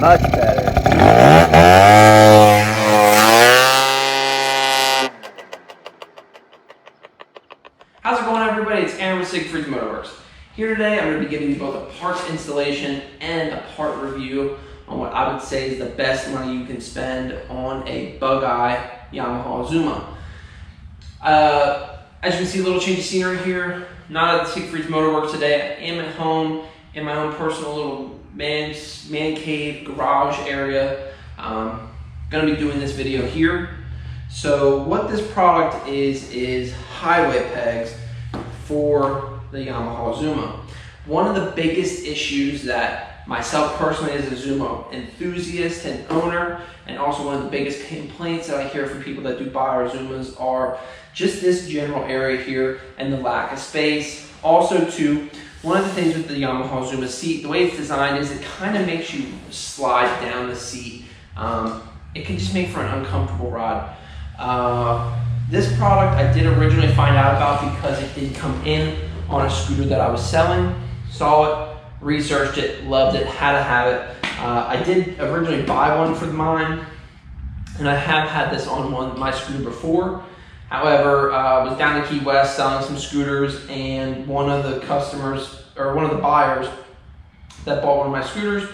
Much better. How's it going, everybody? It's Eryan with Siegfried's Motorworks. Here today, I'm going to be giving you both a parts installation and a part review on what I would say is the best money you can spend on a bug-eye Yamaha ZUMA. As you can see, a little change of scenery here. Not at the Siegfried's Motorworks today. I am at home in my own personal little man cave garage area. Gonna be doing this video here. So what this product is highway pegs for the Yamaha ZUMA. One of the biggest issues that myself personally as a ZUMA enthusiast and owner, and also one of the biggest complaints that I hear from people that do buy our ZUMAs are just this general area here and the lack of space. Also too, one of the things with the Yamaha ZUMA seat, the way it's designed is it kind of makes you slide down the seat. It can just make for an uncomfortable ride. This product I did originally find out about because it did come in on a scooter that I was selling. Saw it, researched it, loved it, had to have it. I did originally buy one for mine, and I have had this on my scooter before. However, I was down in Key West selling some scooters, and one of the customers, or one of the buyers that bought one of my scooters,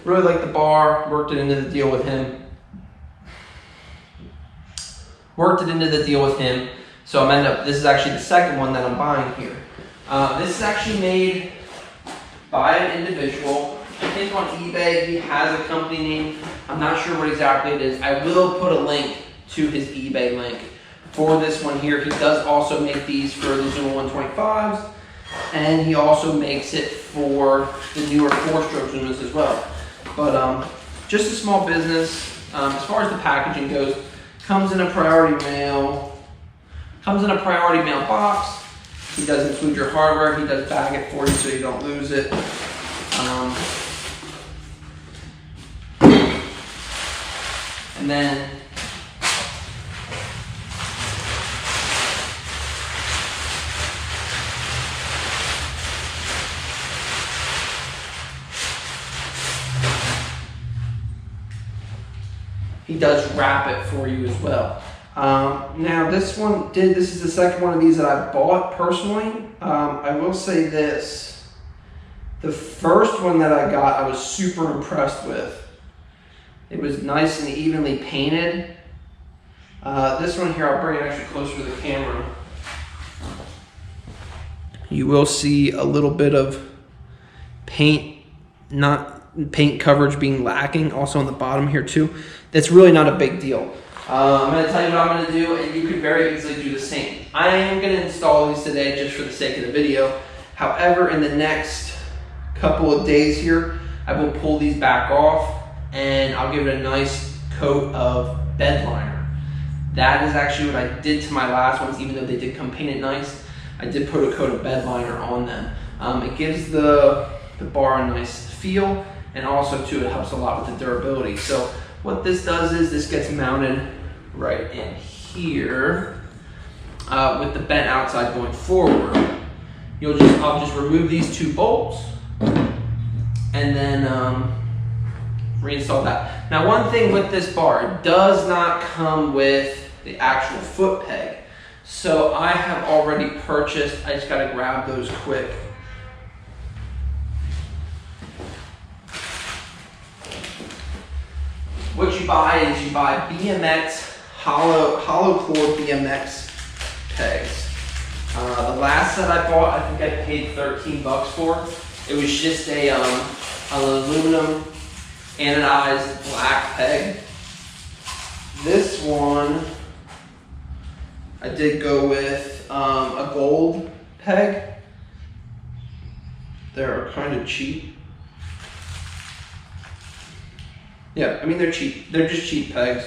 really liked the bar, worked it into the deal with him. So I'm ended up, this is actually the second one that I'm buying here. This is actually made by an individual. I think on eBay he has a company name. I'm not sure what exactly it is. I will put a link to his eBay link for this one here. He does also make these for the ZUMA 125s, and he also makes it for the newer 4-stroke ZUMAs as well. But just a small business. As far as the packaging goes, comes in a priority mail box. He does include your hardware. He does bag it for you so you don't lose it. And then he does wrap it for you as well. Now this is the second one of these that I bought personally. I will say this, the first one that I got I was super impressed with. It was nice and evenly painted. This one here, I'll bring it actually closer to the camera. You will see a little bit of paint coverage being lacking, also on the bottom here too. That's really not a big deal. I'm going to tell you what I'm going to do, and you could very easily do the same. I am going to install these today just for the sake of the video. However, in the next couple of days here, I will pull these back off, and I'll give it a nice coat of bed liner. That is actually what I did to my last ones, even though they did come painted nice. I did put a coat of bed liner on them. It gives the bar a nice feel, and also too, it helps a lot with the durability. So what this does is this gets mounted right in here with the bent outside going forward. I'll just remove these two bolts and then reinstall that. Now, one thing with this bar, it does not come with the actual foot peg. So I have already purchased, I just gotta grab those quick. What you buy is you buy BMX, hollow core BMX pegs. The last set I bought, I think I paid 13 bucks for. It was just an aluminum anodized black peg. This one, I did go with a gold peg. They're kind of cheap. Yeah, I mean, they're cheap. They're just cheap pegs.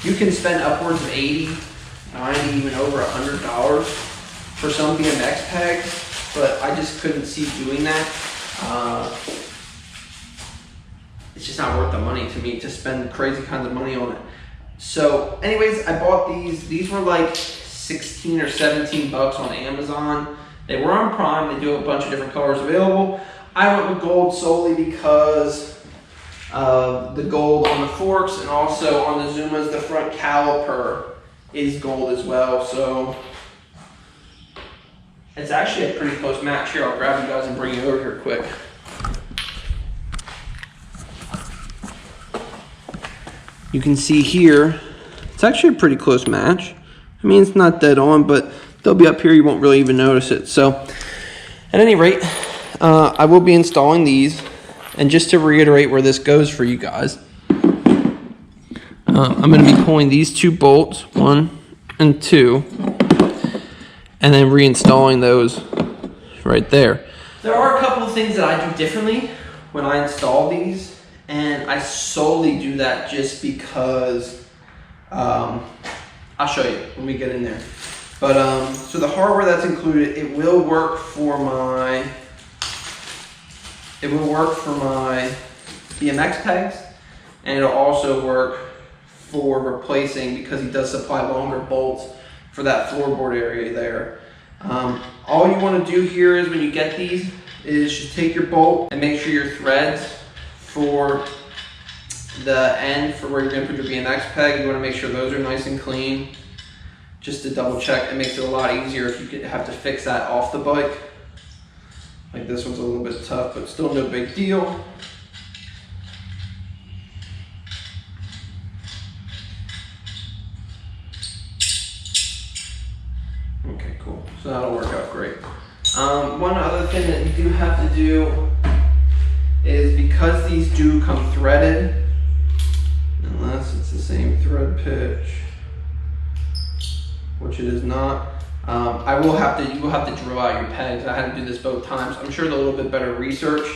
You can spend upwards of $80, $90, even over $100 for some BMX pegs, but I just couldn't see doing that. It's just not worth the money to me to spend crazy kinds of money on it. So anyways, I bought these. These were like 16 or 17 bucks on Amazon. They were on Prime. They do have a bunch of different colors available. I went with gold solely because of the gold on the forks, and also on the Zumas, the front caliper is gold as well. So it's actually a pretty close match. Here, I'll grab you guys and bring you over here quick. You can see here, it's actually a pretty close match. I mean, it's not dead on, but they'll be up here, you won't really even notice it. So, at any rate, I will be installing these. And just to reiterate where this goes for you guys, I'm going to be pulling these 2 bolts, 1 and 2, and then reinstalling those right there. There are a couple of things that I do differently when I install these. And I solely do that just because, I'll show you when we get in there. But, so the hardware that's included, it will work for my BMX pegs, and it'll also work for replacing, because he does supply longer bolts for that floorboard area there. All you want to do here is when you get these is just take your bolt and make sure your threads for the end for where you're going to put your BMX peg, you want to make sure those are nice and clean, just to double check. It makes it a lot easier if you have to fix that off the bike. Like this one's a little bit tough, but still no big deal. Okay, cool. So that'll work out great. One other thing that you do have to do is, because these do come threaded, unless it's the same thread pitch, which it is not, you will have to drill out your pegs. I had to do this both times. I'm sure with a little bit better research,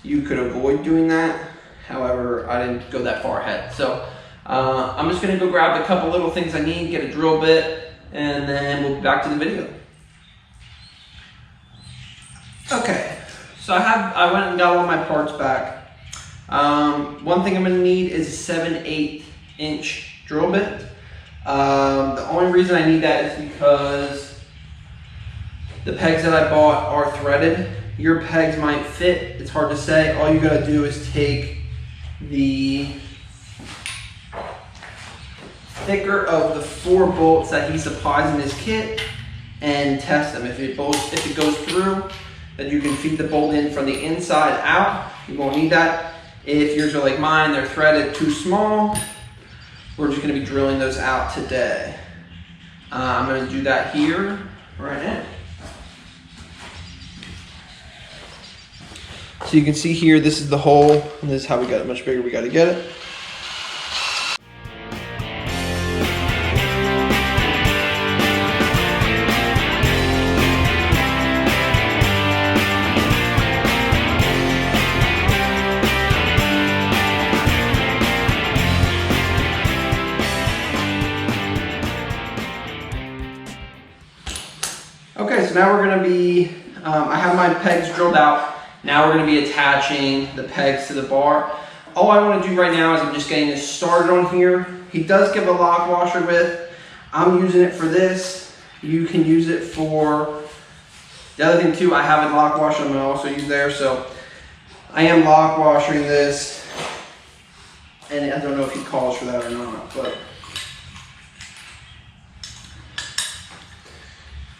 you could avoid doing that. However, I didn't go that far ahead. So I'm just gonna go grab a couple little things I need, get a drill bit, and then we'll be back to the video. Okay. So I went and got all my parts back. One thing I'm gonna need is a 7/8 inch drill bit. The only reason I need that is because the pegs that I bought are threaded. Your pegs might fit, it's hard to say. All you gotta do is take the thicker of the 4 bolts that he supplies in his kit and test them. If it goes through, then you can feed the bolt in from the inside out. You won't need that. If yours are like mine, they're threaded too small, we're just gonna be drilling those out today. I'm gonna do that here right now. So you can see here, this is the hole, and this is how we got it much bigger. We gotta get it. Okay, so now we're gonna be, I have my pegs drilled out. Now we're gonna be attaching the pegs to the bar. All I wanna do right now is I'm just getting this started on here. He does give a lock washer with. I'm using it for this. You can use it for, the other thing too, I have a lock washer I'm gonna also use there. So I am lock washing this. And I don't know if he calls for that or not, but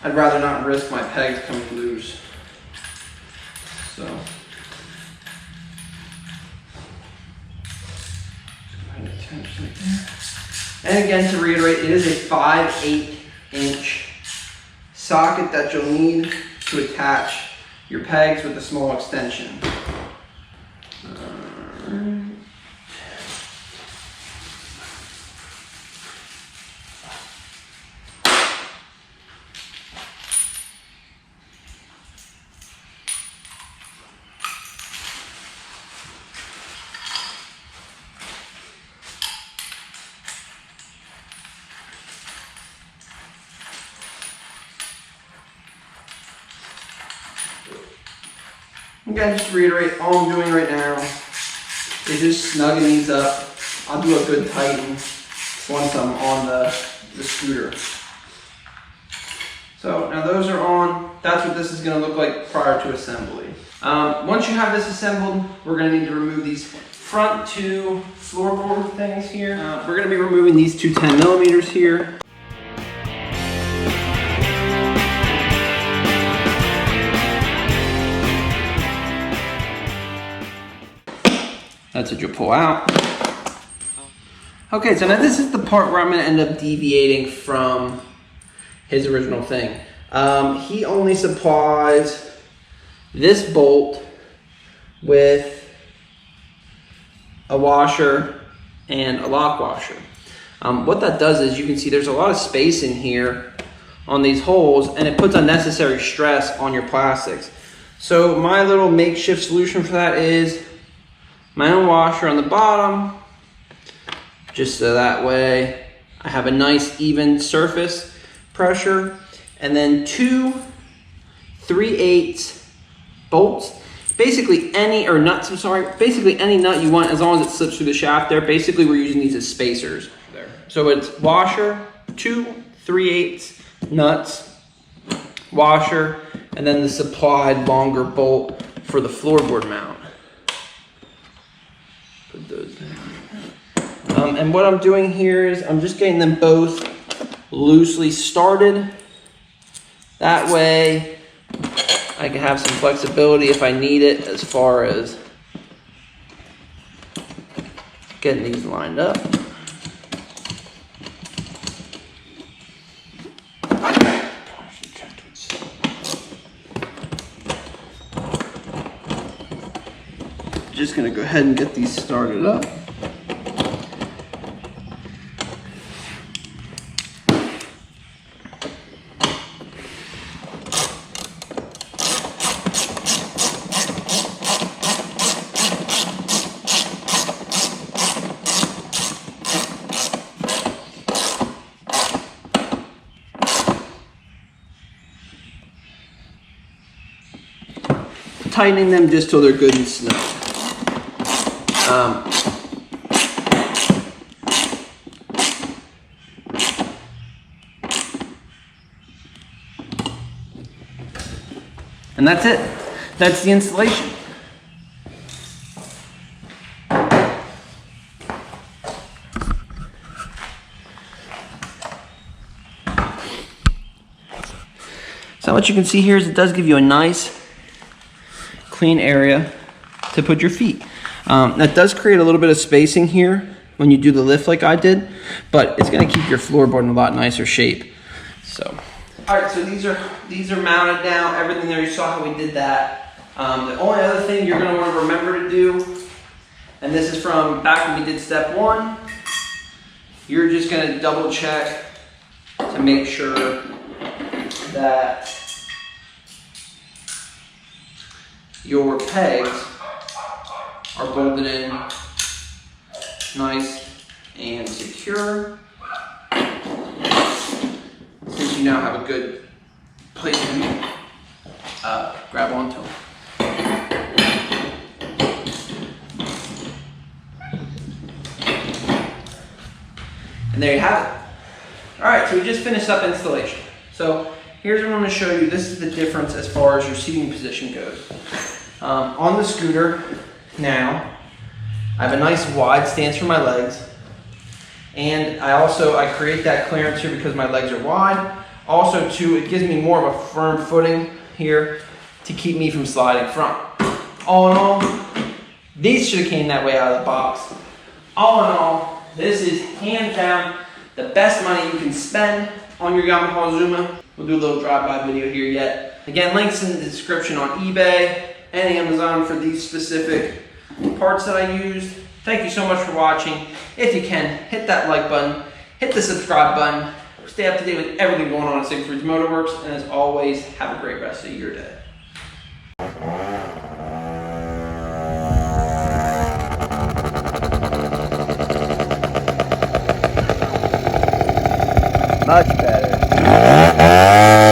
I'd rather not risk my pegs coming loose. So, just go ahead and attach like that. And again, to reiterate, it is a 5/8 inch socket that you'll need to attach your pegs with a small extension. Again, just to reiterate, all I'm doing right now is just snugging these up. I'll do a good tighten once I'm on the scooter. So So now those are on. That's what this is going to look like prior to assembly. Once you have this assembled, we're going to need to remove these front two floorboard things here. We're going to be removing these two 10 millimeters here. That's what you pull out. Okay, so now this is the part where I'm going to end up deviating from his original thing. He only supplies this bolt with a washer and a lock washer. What that does is you can see there's a lot of space in here on these holes, and it puts unnecessary stress on your plastics. So my little makeshift solution for that is my own washer on the bottom, just so that way I have a nice even surface pressure, and then two 3/8 bolts. Basically any, or nuts, I'm sorry, basically any nut you want as long as it slips through the shaft there. Basically we're using these as spacers there. So it's washer, two 3/8 nuts, washer, and then the supplied longer bolt for the floorboard mount. Put those in. And what I'm doing here is I'm just getting them both loosely started. That way I can have some flexibility if I need it as far as getting these lined up. Just gonna go ahead and get these started up. Tightening them just till they're good and snug. And that's it. That's the installation. So what you can see here is it does give you a nice clean area to put your feet. That does create a little bit of spacing here when you do the lift like I did, but it's going to keep your floorboard in a lot nicer shape. So, all right, so these are mounted now. Everything there, you saw how we did that. The only other thing you're going to want to remember to do, and this is from back when we did step one, you're just going to double check to make sure that your pegs are bolted in nice and secure. Since you now have a good place to grab onto them. And there you have it. All right, so we just finished up installation. So here's what I'm going to show you. This is the difference as far as your seating position goes. On the scooter now, I have a nice wide stance for my legs, and I create that clearance here because my legs are wide. Also too, it gives me more of a firm footing here to keep me from sliding front. All in all, these should have came that way out of the box. All in all, this is hands down the best money you can spend on your Yamaha ZUMA. We'll do a little drive-by video here yet. Again, links in the description on eBay and Amazon for these specific parts that I used. Thank you so much for watching. If you can, hit that like button, hit the subscribe button, stay up to date with everything going on at Siegfried's Motorworks, and as always, have a great rest of your day. Much better.